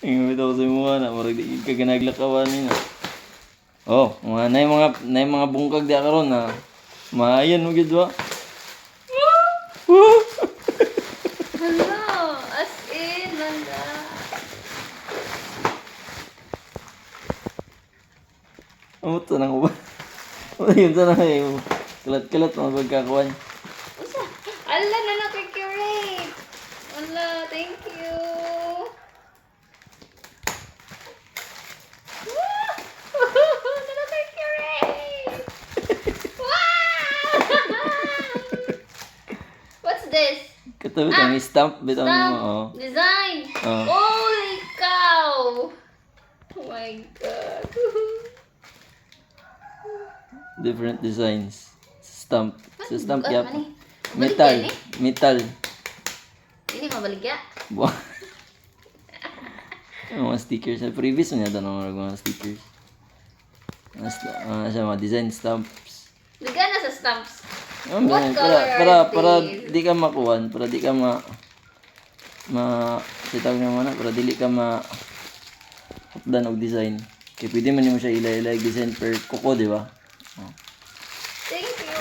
Tingnan bitaw sa mga na murag di ka ganaglakawan ni na. Oh, mga bungkag di karon na. Maayan mo gid wa. Hello, as in, landa. Amo to nang uban. Yun sa na yung kalat-kalat mga pagkakuan. Usa, ala na nakikirate. Ala, thank you. Na nakikirate. What's this? Katabi kami stamp bitaw mo. Stamp. Oh. Design. Oh. Holy cow. Oh my god. Different designs. Stamp. Sa stamp bukas yap. man eh. Metal. Balik Metal. Ini mabaligya. Buwa. Yung mga stickers. Sa previous na yata naman mga stickers. Siya mga design stamps. Liga na sa stamps. What para di ka makuhan, para di ka sitawag naman na, para dili ka hapdan og design. Kaya pwede man mo siya ilay design per kuko, di ba? Oh. Thank you.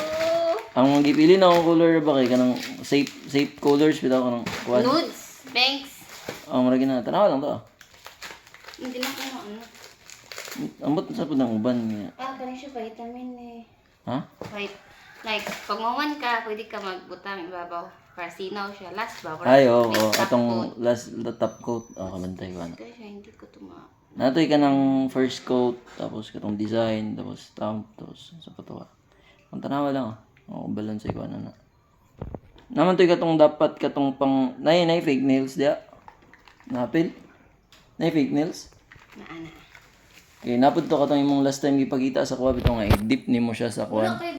Ang mga gipili na akong color ba kay kanang safe colors bitaw kanang kuan. Nudes. Thanks. Ang mga gina tanawa lang to. Hindi na ko ano. Ambot sa pud ng uban niya. Kani siya vitamin eh. Ha? Like, pag mawan ka, pwede ka magbutang ibabaw. Para sinaw siya. Last ba? Ay, oo, May top atong coat. the top coat. Kabantay ko na. Kaya siya, hindi ko tuma. Natoy ka ng first coat, tapos katong design, tapos stamp, tapos sa patawa. Ang tanawa lang balance ko na. Naman to'y katong dapat katong pang nay fake nails dia. Napil. Nay fake nails. Naana. Okay, napud to katong imong last time gipakita sa kuha bitaw nga i-dip nimo siya sa kuha.